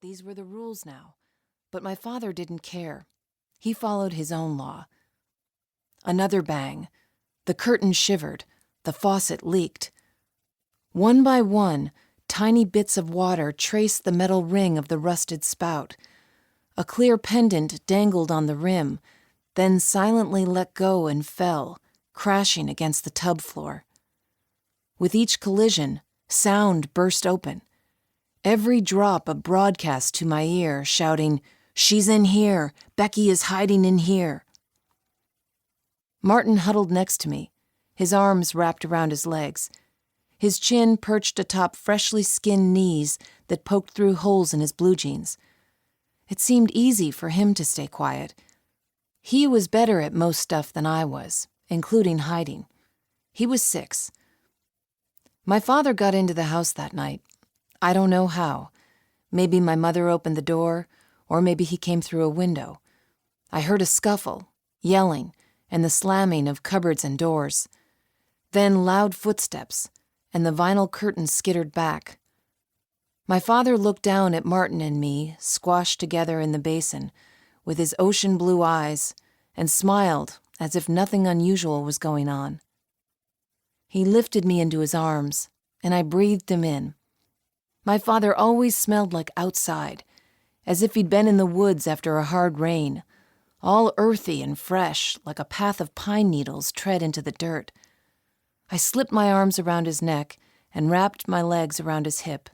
These were the rules now. But my father didn't care. He followed his own law. Another bang. The curtain shivered. The faucet leaked. One by one, tiny bits of water traced the metal ring of the rusted spout. A clear pendant dangled on the rim, then silently let go and fell, crashing against the tub floor. With each collision, sound burst open. Every drop a broadcast to my ear, shouting, "She's in here! Becky is hiding in here!" Martin huddled next to me, his arms wrapped around his legs. His chin perched atop freshly skinned knees that poked through holes in his blue jeans. It seemed easy for him to stay quiet. He was better at most stuff than I was, including hiding. He was 6. My father got into the house that night. I don't know how. Maybe my mother opened the door, or maybe he came through a window. I heard a scuffle, yelling, and the slamming of cupboards and doors. Then loud footsteps, and the vinyl curtain skittered back. My father looked down at Martin and me, squashed together in the basin, with his ocean blue eyes, and smiled as if nothing unusual was going on. He lifted me into his arms, and I breathed him in. My father always smelled like outside, as if he'd been in the woods after a hard rain, all earthy and fresh, like a path of pine needles tread into the dirt. I slipped my arms around his neck and wrapped my legs around his hip.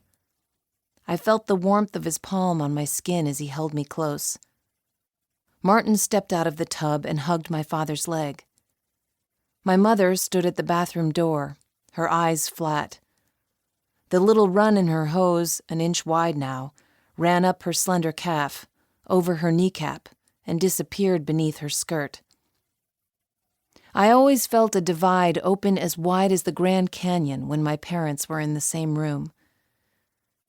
I felt the warmth of his palm on my skin as he held me close. Martin stepped out of the tub and hugged my father's leg. My mother stood at the bathroom door, her eyes flat. The little run in her hose, an inch wide now, ran up her slender calf, over her kneecap, and disappeared beneath her skirt. I always felt a divide open as wide as the Grand Canyon when my parents were in the same room.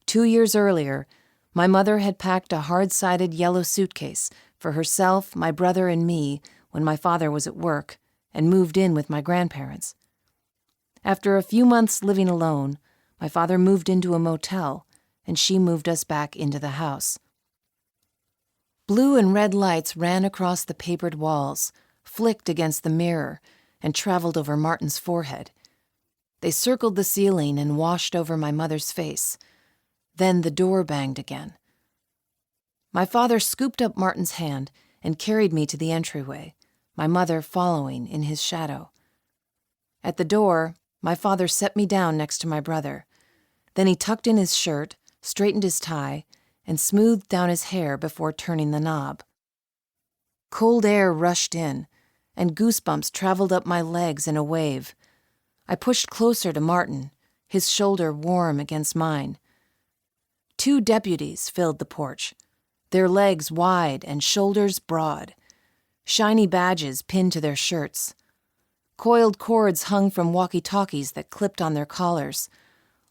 2 years earlier, my mother had packed a hard-sided yellow suitcase for herself, my brother, and me when my father was at work, and moved in with my grandparents. After a few months living alone, my father moved into a motel, and she moved us back into the house. Blue and red lights ran across the papered walls, flicked against the mirror, and traveled over Martin's forehead. They circled the ceiling and washed over my mother's face. Then the door banged again. My father scooped up Martin's hand and carried me to the entryway, my mother following in his shadow. At the door, my father set me down next to my brother. Then he tucked in his shirt, straightened his tie, and smoothed down his hair before turning the knob. Cold air rushed in, and goosebumps traveled up my legs in a wave. I pushed closer to Martin, his shoulder warm against mine. 2 deputies filled the porch, their legs wide and shoulders broad, shiny badges pinned to their shirts. Coiled cords hung from walkie-talkies that clipped on their collars.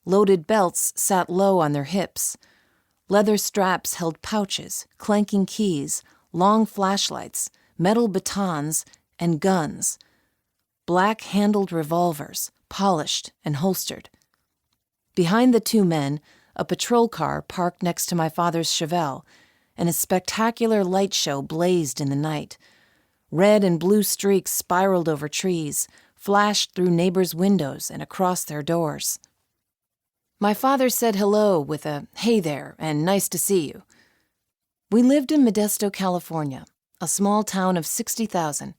Loaded belts sat low on their hips. Leather straps held pouches, clanking keys, long flashlights, metal batons, and guns. Black-handled revolvers, polished and holstered. Behind the 2 men, a patrol car parked next to my father's Chevelle, and a spectacular light show blazed in the night. Red and blue streaks spiraled over trees, flashed through neighbors' windows and across their doors. My father said hello with a "Hey there" and "Nice to see you." We lived in Modesto, California, a small town of 60,000,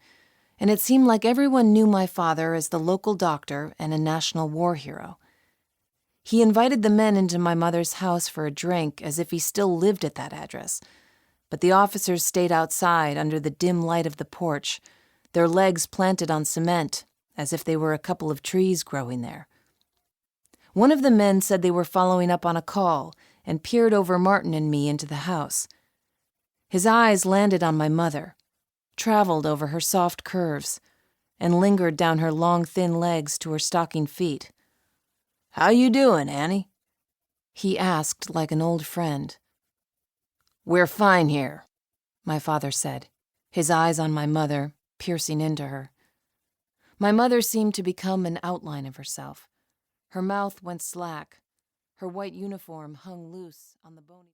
and it seemed like everyone knew my father as the local doctor and a national war hero. He invited the men into my mother's house for a drink as if he still lived at that address, but the officers stayed outside under the dim light of the porch, their legs planted on cement as if they were a couple of trees growing there. One of the men said they were following up on a call and peered over Martin and me into the house. His eyes landed on my mother, traveled over her soft curves, and lingered down her long, thin legs to her stocking feet. "How you doing, Annie?" he asked like an old friend. "We're fine here," my father said, his eyes on my mother, piercing into her. My mother seemed to become an outline of herself. Her mouth went slack. Her white uniform hung loose on the bony...